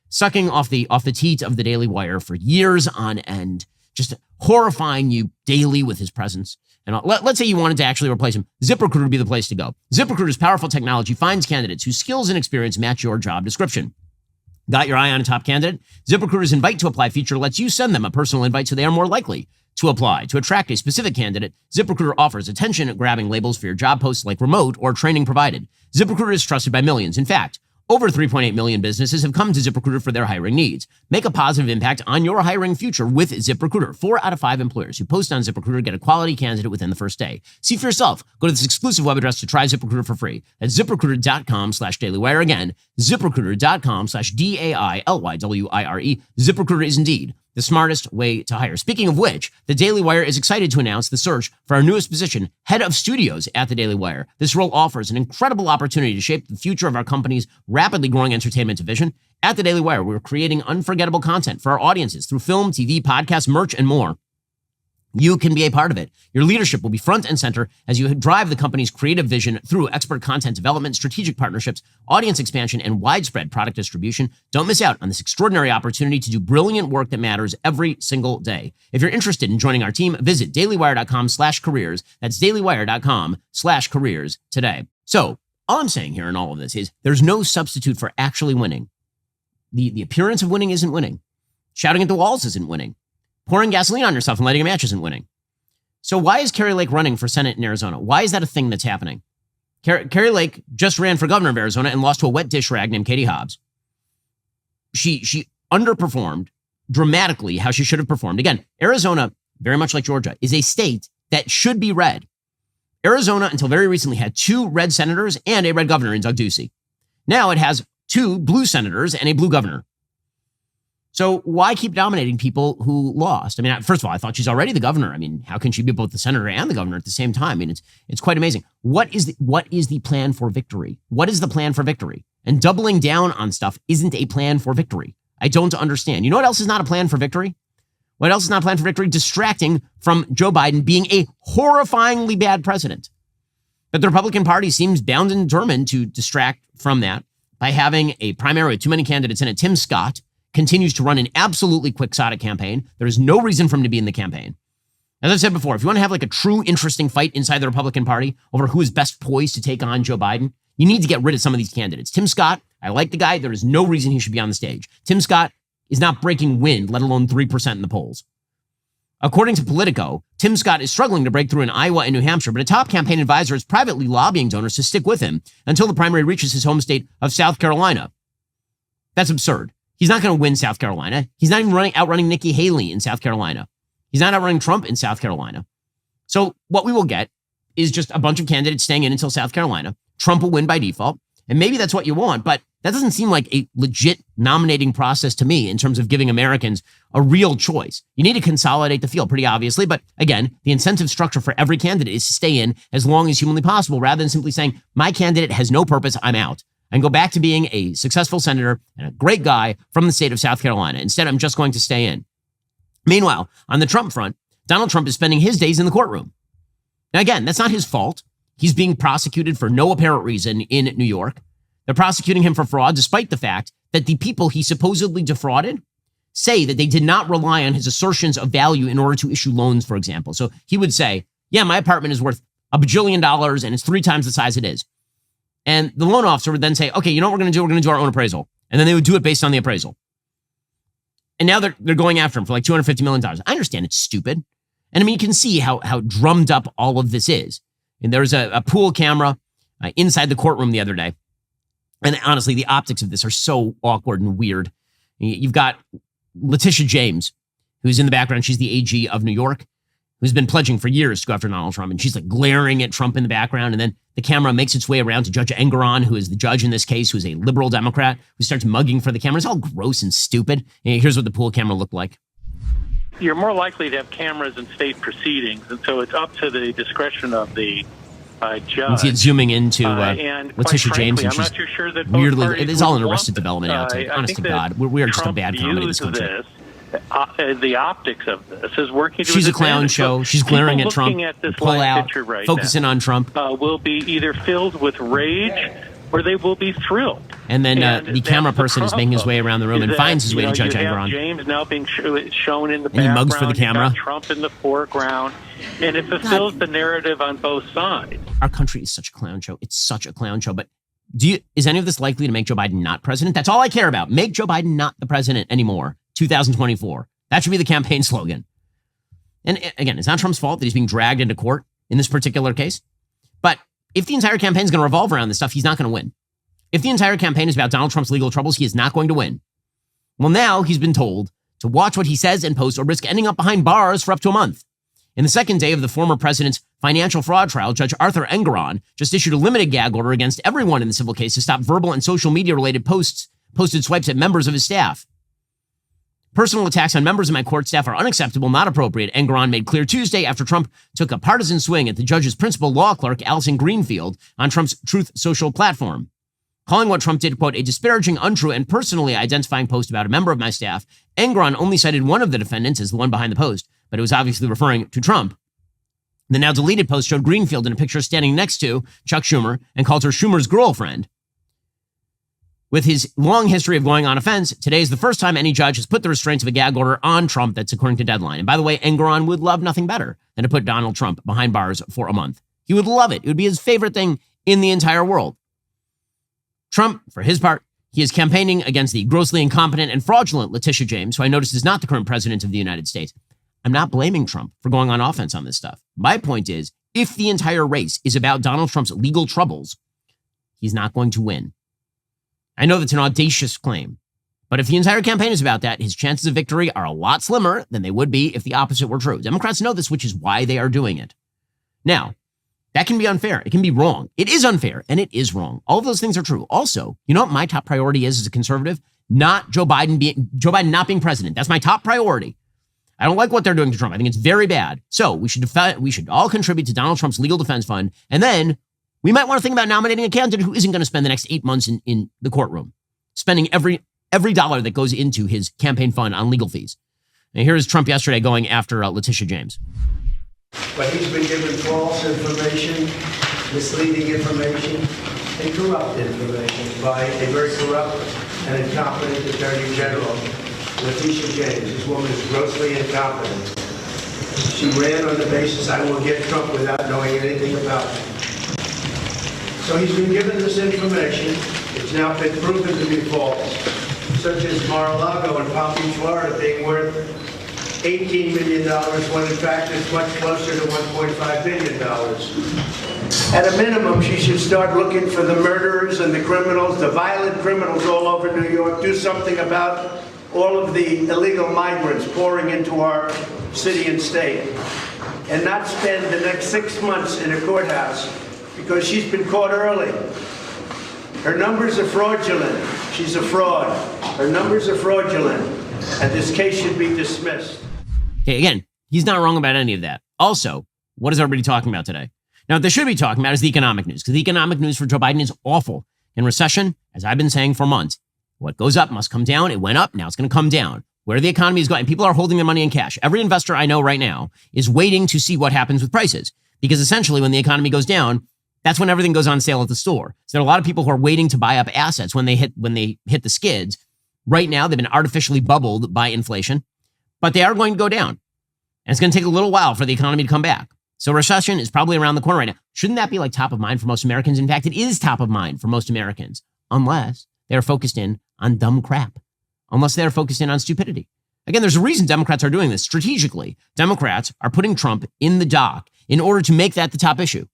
sucking off the teat of the Daily Wire for years on end, just horrifying you daily with his presence. And let's say you wanted to actually replace him. ZipRecruiter would be the place to go. ZipRecruiter's powerful technology finds candidates whose skills and experience match your job description. Got your eye on a top candidate? ZipRecruiter's invite to apply feature lets you send them a personal invite so they are more likely to apply. To attract a specific candidate, ZipRecruiter offers attention-grabbing labels for your job posts like remote or training provided. ZipRecruiter is trusted by millions. In fact, over 3.8 million businesses have come to ZipRecruiter for their hiring needs. Make a positive impact on your hiring future with ZipRecruiter. 4 out of 5 employers who post on ZipRecruiter get a quality candidate within the first day. See for yourself. Go to this exclusive web address to try ZipRecruiter for free. That's ZipRecruiter.com/dailywire. Again, ZipRecruiter.com/DAILYWIRE. ZipRecruiter is indeed the smartest way to hire. Speaking of which, the Daily Wire is excited to announce the search for our newest position, head of studios at the Daily Wire. This role offers an incredible opportunity to shape the future of our company's rapidly growing entertainment division. At the Daily Wire, we're creating unforgettable content for our audiences through film, TV, podcasts, merch, and more. You can be a part of it. Your leadership will be front and center as you drive the company's creative vision through expert content development, strategic partnerships, audience expansion, and widespread product distribution. Don't miss out on this extraordinary opportunity to do brilliant work that matters every single day. If you're interested in joining our team, visit dailywire.com/careers. That's dailywire.com/careers today. So all I'm saying here in all of this is there's no substitute for actually winning. The appearance of winning isn't winning. Shouting at the walls isn't winning. Pouring gasoline on yourself and lighting a match isn't winning. So why is Kari Lake running for Senate in Arizona? Why is that a thing that's happening? Kari Lake just ran for governor of Arizona and lost to a wet dish rag named Katie Hobbs. She underperformed dramatically how she should have performed. Again, Arizona, very much like Georgia, is a state that should be red. Arizona, until very recently, had 2 red senators and a red governor in Doug Ducey. Now it has 2 blue senators and a blue governor. So why keep dominating people who lost? I mean, first of all, I thought she's already the governor. I mean, how can she be both the senator and the governor at the same time? I mean, it's quite amazing. What is the plan for victory? What is the plan for victory? And doubling down on stuff isn't a plan for victory. I don't understand. You know what else is not a plan for victory? What else is not a plan for victory? Distracting from Joe Biden being a horrifyingly bad president. But the Republican Party seems bound and determined to distract from that by having a primary with too many candidates in it. Tim Scott continues to run an absolutely quixotic campaign. There is no reason for him to be in the campaign. As I've said before, if you want to have like a true interesting fight inside the Republican Party over who is best poised to take on Joe Biden, you need to get rid of some of these candidates. Tim Scott, I like the guy. There is no reason he should be on the stage. Tim Scott is not breaking wind, let alone 3% in the polls. According to Politico, Tim Scott is struggling to break through in Iowa and New Hampshire, but a top campaign advisor is privately lobbying donors to stick with him until the primary reaches his home state of South Carolina. That's absurd. He's not going to win South Carolina. He's not even outrunning Nikki Haley in South Carolina. He's not outrunning Trump in South Carolina. So what we will get is just a bunch of candidates staying in until South Carolina. Trump will win by default. And maybe that's what you want, but that doesn't seem like a legit nominating process to me in terms of giving Americans a real choice. You need to consolidate the field pretty obviously. But again, the incentive structure for every candidate is to stay in as long as humanly possible, rather than simply saying, my candidate has no purpose, I'm out, and go back to being a successful senator and a great guy from the state of South Carolina. Instead, I'm just going to stay in. Meanwhile, on the Trump front, Donald Trump is spending his days in the courtroom. Now, again, that's not his fault. He's being prosecuted for no apparent reason in New York. They're prosecuting him for fraud, despite the fact that the people he supposedly defrauded say that they did not rely on his assertions of value in order to issue loans, for example. So he would say, yeah, my apartment is worth $1 bajillion and it's 3 times the size it is. And the loan officer would then say, okay, you know what we're going to do? We're going to do our own appraisal. And then they would do it based on the appraisal. And now they're going after him for like $250 million. I understand it's stupid. And I mean, you can see how drummed up all of this is. And there was a pool camera inside the courtroom the other day. And honestly, the optics of this are so awkward and weird. You've got Letitia James, who's in the background. She's the AG of New York, who's been pledging for years to go after Donald Trump. And she's like glaring at Trump in the background. And then the camera makes its way around to Judge Engoron, who is the judge in this case, who's a liberal Democrat, who starts mugging for the camera. It's all gross and stupid. And here's what the pool camera looked like. You're more likely to have cameras in state proceedings. And so it's up to the discretion of the judge. You can see it zooming into Letitia James. And I'm not too sure that weirdly, it's all an Arrested Development outtake. Honest to God, we are just a bad comedy in this country. The optics of this is working to She's a clown show. She's glaring at Trump. At this pull out, right focusing now, on Trump. Will be either filled with rage or they will be thrilled. And then the camera person is making his way around the room and finds his way to Judge Engoron. James now being shown in the background. And he mugs for the camera. Trump in the foreground. And it fulfills the narrative on both sides. Our country is such a clown show. It's such a clown show. But is any of this likely to make Joe Biden not president? That's all I care about. Make Joe Biden not the president anymore. 2024. That should be the campaign slogan. And again, it's not Trump's fault that he's being dragged into court in this particular case. But if the entire campaign is going to revolve around this stuff, he's not going to win. If the entire campaign is about Donald Trump's legal troubles, he is not going to win. Well, now he's been told to watch what he says and posts or risk ending up behind bars for up to a month. In the second day of the former president's financial fraud trial, Judge Arthur Engoron just issued a limited gag order against everyone in the civil case to stop verbal and social media-related posted swipes at members of his staff. Personal attacks on members of my court staff are unacceptable, not appropriate, Engoron made clear Tuesday after Trump took a partisan swing at the judge's principal law clerk, Allison Greenfield, on Trump's Truth Social platform. Calling what Trump did, quote, a disparaging, untrue, and personally identifying post about a member of my staff, Engoron only cited one of the defendants as the one behind the post, but it was obviously referring to Trump. The now deleted post showed Greenfield in a picture standing next to Chuck Schumer and called her Schumer's girlfriend. With his long history of going on offense, today is the first time any judge has put the restraints of a gag order on Trump that's according to Deadline. And by the way, Engoron would love nothing better than to put Donald Trump behind bars for a month. He would love it. It would be his favorite thing in the entire world. Trump, for his part, he is campaigning against the grossly incompetent and fraudulent Letitia James, who I noticed is not the current president of the United States. I'm not blaming Trump for going on offense on this stuff. My point is, if the entire race is about Donald Trump's legal troubles, he's not going to win. I know that's an audacious claim, but if the entire campaign is about that, his chances of victory are a lot slimmer than they would be if the opposite were true. Democrats know this, which is why they are doing it. Now, that can be unfair. It can be wrong. It is unfair, and it is wrong. All of those things are true. Also, you know what my top priority is as a conservative? Not Joe Biden not being president. That's my top priority. I don't like what they're doing to Trump. I think it's very bad. So we should all contribute to Donald Trump's legal defense fund, and then we might want to think about nominating a candidate who isn't going to spend the next 8 months in the courtroom, spending every dollar that goes into his campaign fund on legal fees. And here's Trump yesterday going after Letitia James. But he's been given false information, misleading information, and corrupt information by a very corrupt and incompetent Attorney General, Letitia James. This woman is grossly incompetent. She ran on the basis, I will get Trump without knowing anything about it. So he's been given this information. It's now been proven to be false, such as Mar-a-Lago and Palm Beach, Florida, being worth $18 million, when in fact it's much closer to $1.5 billion. At a minimum, she should start looking for the murderers and the criminals, the violent criminals all over New York, do something about all of the illegal migrants pouring into our city and state, and not spend the next 6 months in a courthouse because she's been caught early. Her numbers are fraudulent. She's a fraud. Her numbers are fraudulent, and this case should be dismissed. Okay, again, he's not wrong about any of that. Also, what is everybody talking about today? Now, what they should be talking about is the economic news, because the economic news for Joe Biden is awful. In recession, as I've been saying for months, what goes up must come down. It went up. Now it's going to come down. Where the economy is going, people are holding their money in cash. Every investor I know right now is waiting to see what happens with prices, because essentially when the economy goes down, that's when everything goes on sale at the store. So there are a lot of people who are waiting to buy up assets when they hit the skids. Right now, they've been artificially bubbled by inflation, but they are going to go down. And it's going to take a little while for the economy to come back. So recession is probably around the corner right now. Shouldn't that be like top of mind for most Americans? In fact, it is top of mind for most Americans, unless they're focused in on dumb crap, unless they're focused in on stupidity. Again, there's a reason Democrats are doing this. Strategically, Democrats are putting Trump in the dock in order to make that the top issue.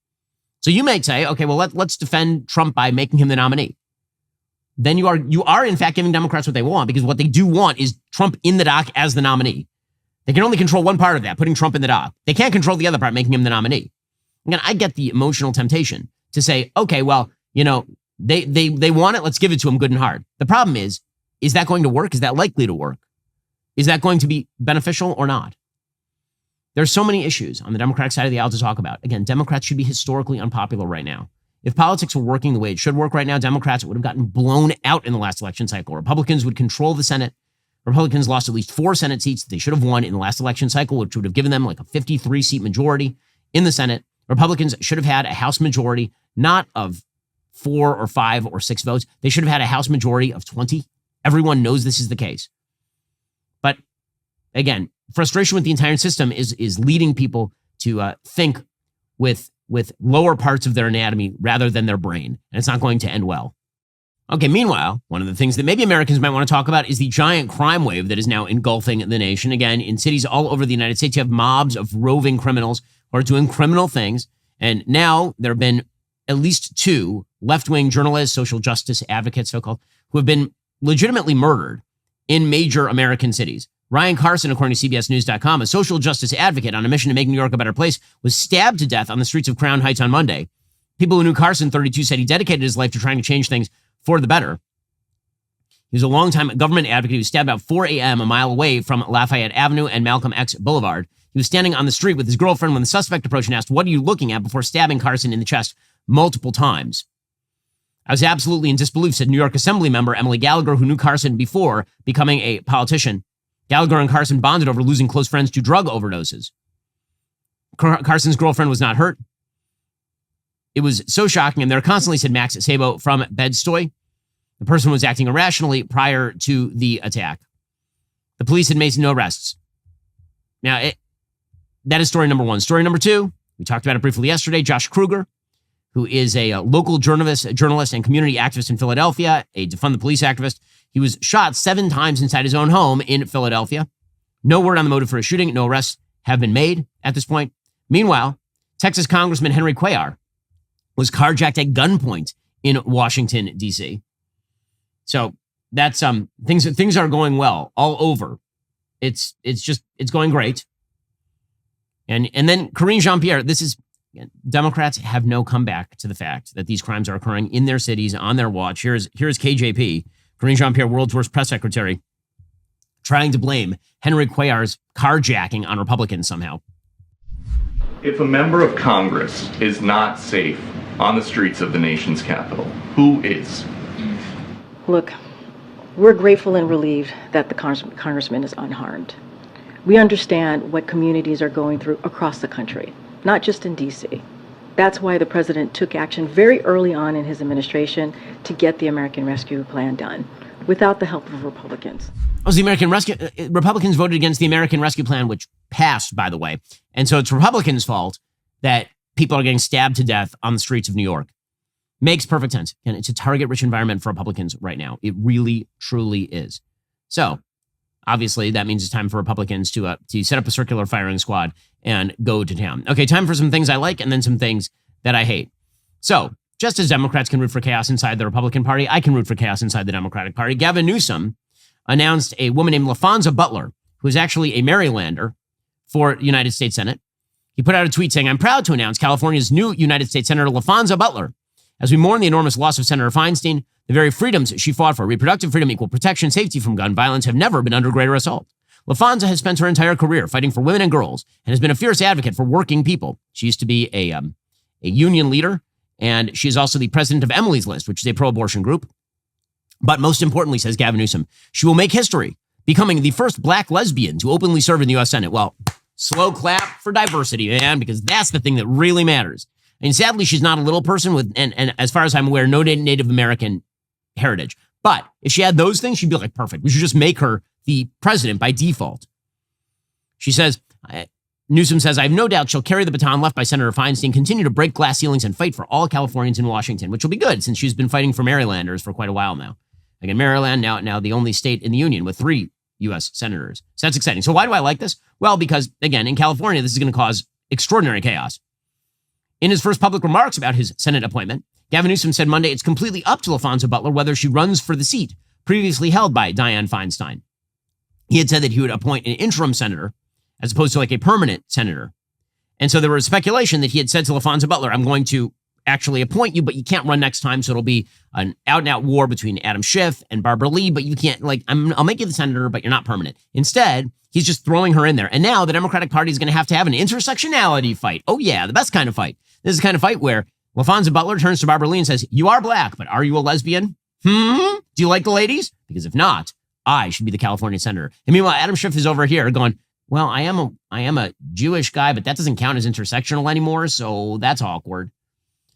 So you might say, okay, well, let's defend Trump by making him the nominee. Then you are in fact giving Democrats what they want, because what they do want is Trump in the dock as the nominee. They can only control one part of that, putting Trump in the dock. They can't control the other part, making him the nominee. Again, I get the emotional temptation to say, okay, well, you know, they want it, let's give it to them good and hard. The problem is that going to work? Is that likely to work? Is that going to be beneficial or not? There's so many issues on the Democratic side of the aisle to talk about. Again, Democrats should be historically unpopular right now. If politics were working the way it should work right now, Democrats would have gotten blown out in the last election cycle. Republicans would control the Senate. Republicans lost at least 4 Senate seats that they should have won in the last election cycle, which would have given them like a 53-seat majority in the Senate. Republicans should have had a House majority, not of 4 or 5 or 6 votes. They should have had a House majority of 20. Everyone knows this is the case. But again, frustration with the entire system is leading people to think with lower parts of their anatomy rather than their brain, and it's not going to end well. Okay, meanwhile, one of the things that maybe Americans might want to talk about is the giant crime wave that is now engulfing the nation. Again, in cities all over the United States, you have mobs of roving criminals who are doing criminal things, and now there have been at least 2 left-wing journalists, social justice advocates, so-called, who have been legitimately murdered in major American cities. Ryan Carson, according to CBSNews.com, a social justice advocate on a mission to make New York a better place, was stabbed to death on the streets of Crown Heights on Monday. People who knew Carson, 32, said he dedicated his life to trying to change things for the better. He was a longtime government advocate. He was stabbed about 4 a.m. a mile away from Lafayette Avenue and Malcolm X Boulevard. He was standing on the street with his girlfriend when the suspect approached and asked, "What are you looking at?" before stabbing Carson in the chest multiple times. I was absolutely in disbelief, said New York Assembly member Emily Gallagher, who knew Carson before becoming a politician. Gallagher and Carson bonded over losing close friends to drug overdoses. Carson's girlfriend was not hurt. It was so shocking, and there constantly, said Max Sabo from Bed-Stuy, the person was acting irrationally prior to the attack. The police had made no arrests. Now, that is story number one. Story number two, we talked about it briefly yesterday. Josh Kruger, who is a local journalist and community activist in Philadelphia, a defund the police activist. He was shot 7 times inside his own home in Philadelphia. No word on the motive for his shooting. No arrests have been made at this point. Meanwhile, Texas Congressman Henry Cuellar was carjacked at gunpoint in Washington, D.C. So that's things are going well all over. It's going great. And then Karine Jean-Pierre, Democrats have no comeback to the fact that these crimes are occurring in their cities on their watch. Here's KJP, Karine Jean-Pierre, world's worst press secretary, trying to blame Henry Cuellar's carjacking on Republicans somehow. If a member of Congress is not safe on the streets of the nation's capital, who is? Look, we're grateful and relieved that the congressman is unharmed. We understand what communities are going through across the country, not just in D.C. That's why the president took action very early on in his administration to get the American Rescue Plan done, without the help of Republicans. Republicans voted against the American Rescue Plan, which passed, by the way. And so it's Republicans' fault that people are getting stabbed to death on the streets of New York. Makes perfect sense. And it's a target-rich environment for Republicans right now. It really, truly is. So obviously, that means it's time for Republicans to set up a circular firing squad and go to town. Okay, time for some things I like and then some things that I hate. So just as Democrats can root for chaos inside the Republican Party, I can root for chaos inside the Democratic Party. Gavin Newsom announced a woman named LaFonza Butler, who is actually a Marylander, for the United States Senate. He put out a tweet saying, "I'm proud to announce California's new United States Senator LaFonza Butler. As we mourn the enormous loss of Senator Feinstein, the very freedoms she fought for, reproductive freedom, equal protection, safety from gun violence, have never been under greater assault. LaFonza has spent her entire career fighting for women and girls and has been a fierce advocate for working people. She used to be a union leader, and she is also the president of Emily's List, which is a pro-abortion group. But most importantly, says Gavin Newsom, she will make history, becoming the first black lesbian to openly serve in the U.S. Senate." Well, slow clap for diversity, man, because that's the thing that really matters. And sadly, she's not a little person with, and as far as I'm aware, no Native American heritage. But if she had those things, she'd be like, perfect. We should just make her the president by default. She says, Newsom says, "I have no doubt she'll carry the baton left by Senator Feinstein, continue to break glass ceilings and fight for all Californians in Washington," which will be good since she's been fighting for Marylanders for quite a while now. Again, Maryland, now the only state in the union with 3 U.S. senators. So that's exciting. So why do I like this? Well, because, again, in California, this is going to cause extraordinary chaos. In his first public remarks about his Senate appointment, Gavin Newsom said Monday it's completely up to LaFonza Butler whether she runs for the seat previously held by Dianne Feinstein. He had said that he would appoint an interim senator as opposed to like a permanent senator. And so there was speculation that he had said to LaFonza Butler, "I'm going to actually appoint you, but you can't run next time. So it'll be an out-and-out war between Adam Schiff and Barbara Lee, but you can't, I'll make you the senator, but you're not permanent." Instead, he's just throwing her in there. And now the Democratic Party is going to have an intersectionality fight. Oh yeah, the best kind of fight. This is the kind of fight where LaFonza Butler turns to Barbara Lee and says, "You are black, but are you a lesbian? Do you like the ladies? Because if not, I should be the California senator." And meanwhile, Adam Schiff is over here going, "Well, I am a Jewish guy, but that doesn't count as intersectional anymore, so that's awkward."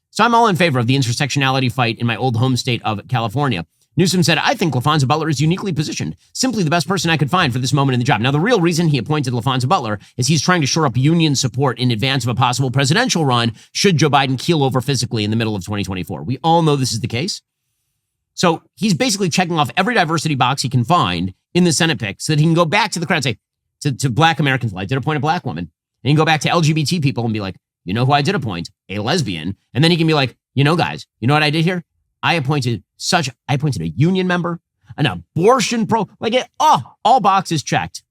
So I'm all in favor of the intersectionality fight in my old home state of California. Newsom said, "I think LaFonza Butler is uniquely positioned, simply the best person I could find for this moment in the job." Now, the real reason he appointed LaFonza Butler is he's trying to shore up union support in advance of a possible presidential run should Joe Biden keel over physically in the middle of 2024. We all know this is the case. So he's basically checking off every diversity box he can find in the Senate pick so that he can go back to the crowd and say, to black Americans, "Well, I did appoint a black woman." And he can go back to LGBT people and be like, "You know who I did appoint? A lesbian." And then he can be like, "Guys, you know what I did here? I appointed a union member, an abortion all boxes checked."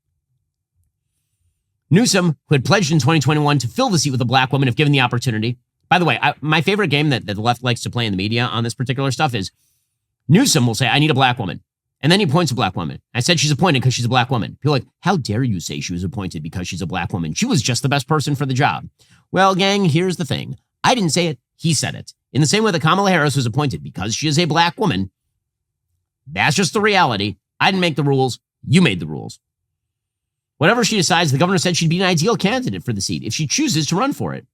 Newsom, who had pledged in 2021 to fill the seat with a black woman if given the opportunity. By the way, my favorite game that the left likes to play in the media on this particular stuff is Newsom will say, "I need a black woman." And then he appoints a black woman. I said she's appointed because she's a black woman. People are like, "How dare you say she was appointed because she's a black woman? She was just the best person for the job." Well, gang, here's the thing. I didn't say it. He said it. In the same way that Kamala Harris was appointed because she is a black woman. That's just the reality. I didn't make the rules. You made the rules. Whatever she decides, the governor said she'd be an ideal candidate for the seat if she chooses to run for it.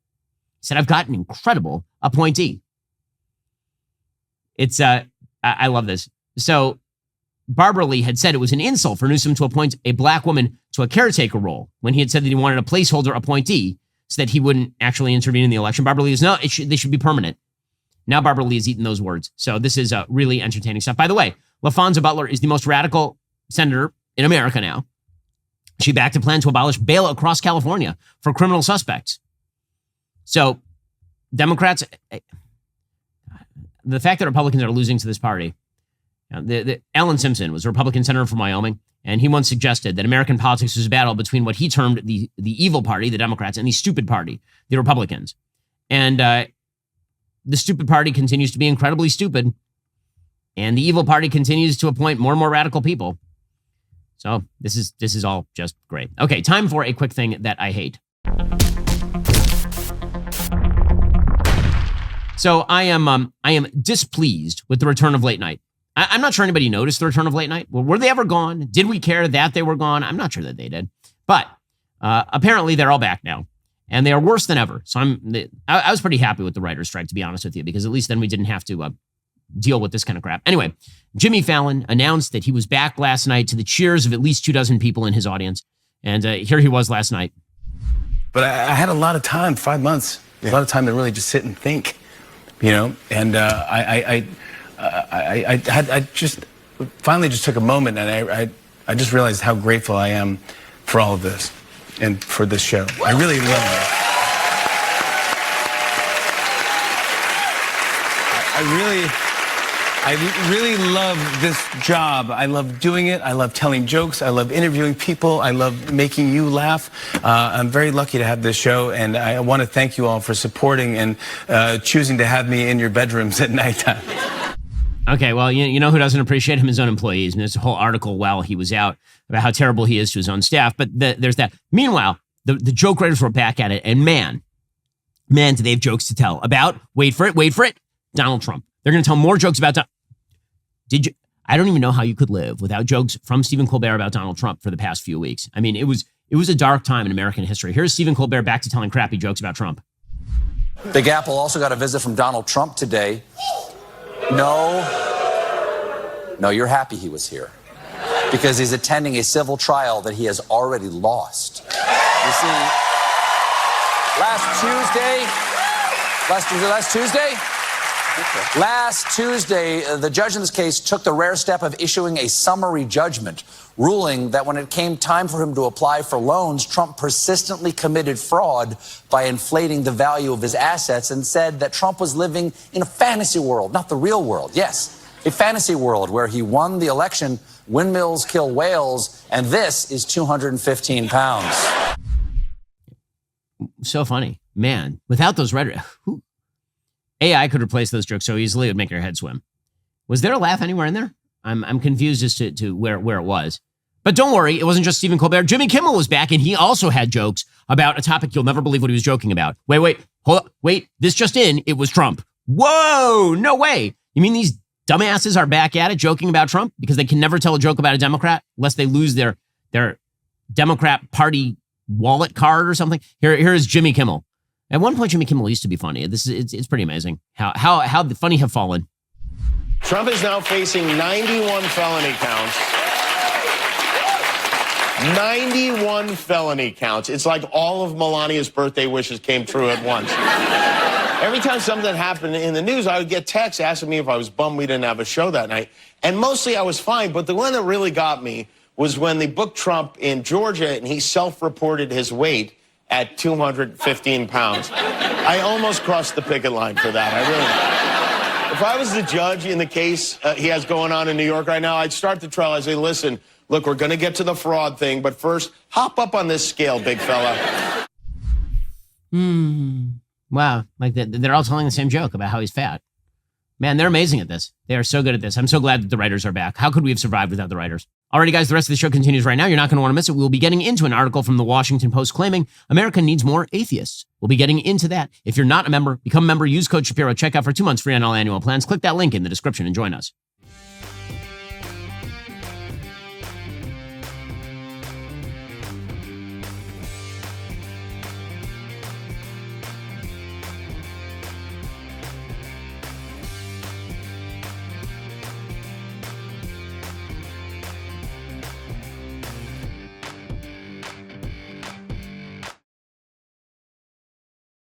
He said, I've got an incredible appointee. It's, I love this. So Barbara Lee had said it was an insult for Newsom to appoint a black woman to a caretaker role when he had said that he wanted a placeholder appointee so that he wouldn't actually intervene in the election. Barbara Lee is, no, they should be permanent. Now Barbara Lee has eaten those words. So this is really entertaining stuff. By the way, LaFonza Butler is the most radical senator in America now. She backed a plan to abolish bail across California for criminal suspects. So Democrats, the fact that Republicans are losing to this party. Alan Simpson was a Republican senator from Wyoming, and he once suggested that American politics was a battle between what he termed the evil party, the Democrats, and the stupid party, the Republicans. And the stupid party continues to be incredibly stupid, and the evil party continues to appoint more and more radical people. So this is all just great. Okay, time for a quick thing that I hate. So I am displeased with the return of late night. I'm not sure anybody noticed the return of late night. Well, were they ever gone? Did we care that they were gone? I'm not sure that they did. But apparently they're all back now, and they are worse than ever. So I was pretty happy with the writer's strike, to be honest with you, because at least then we didn't have to deal with this kind of crap. Anyway, Jimmy Fallon announced that he was back last night to the cheers of at least 24 people in his audience. And here he was last night. But I had a lot of time, 5 months, a lot of time to really just sit and think, and I just finally just took a moment, and I just realized how grateful I am for all of this and for this show. I really love it. I really love this job. I love doing it. I love telling jokes. I love interviewing people. I love making you laugh. I'm very lucky to have this show, and I want to thank you all for supporting and choosing to have me in your bedrooms at nighttime. Okay, well, you know who doesn't appreciate him? His own employees. And there's a whole article while he was out about how terrible he is to his own staff. But there's that. Meanwhile, the joke writers were back at it, and man, do they have jokes to tell about, wait for it, Donald Trump. They're going to tell more jokes about I don't even know how you could live without jokes from Stephen Colbert about Donald Trump for the past few weeks. I mean, it was a dark time in American history. Here's Stephen Colbert back to telling crappy jokes about Trump. Big Apple also got a visit from Donald Trump today. No, you're happy he was here because he's attending a civil trial that he has already lost. You see, Last Tuesday, the judge in this case took the rare step of issuing a summary judgment, ruling that when it came time for him to apply for loans, Trump persistently committed fraud by inflating the value of his assets and said that Trump was living in a fantasy world, not the real world. Yes, a fantasy world where he won the election, windmills kill whales, and this is 215 pounds. So funny. Man, without those rhetoric, AI could replace those jokes so easily it would make your head swim. Was there a laugh anywhere in there? I'm confused as to where it was. But don't worry, it wasn't just Stephen Colbert. Jimmy Kimmel was back, and he also had jokes about a topic you'll never believe what he was joking about. Hold up, this just in, it was Trump. Whoa, no way. You mean these dumbasses are back at it joking about Trump because they can never tell a joke about a Democrat unless they lose their Democrat Party wallet card or something? Here is Jimmy Kimmel. At one point, Jimmy Kimmel used to be funny. It's pretty amazing how the funny have fallen. Trump is now facing 91 felony counts. 91 felony counts. It's like all of Melania's birthday wishes came true at once. Every time something happened in the news, I would get texts asking me if I was bummed we didn't have a show that night. And mostly I was fine, but the one that really got me was when they booked Trump in Georgia and he self-reported his weight at 215 pounds. I almost crossed the picket line for that. I really. If I was the judge in the case he has going on in New York right now, I'd start the trial. I'd say, listen, look, we're going to get to the fraud thing, but first, hop up on this scale, big fella. Wow. Like they're all telling the same joke about how he's fat. Man, they're amazing at this. They are so good at this. I'm so glad that the writers are back. How could we have survived without the writers? Alrighty, guys, the rest of the show continues right now. You're not going to want to miss it. We'll be getting into an article from the Washington Post claiming America needs more atheists. We'll be getting into that. If you're not a member, become a member, use code Shapiro, check out for 2 months free on all annual plans. Click that link in the description and join us.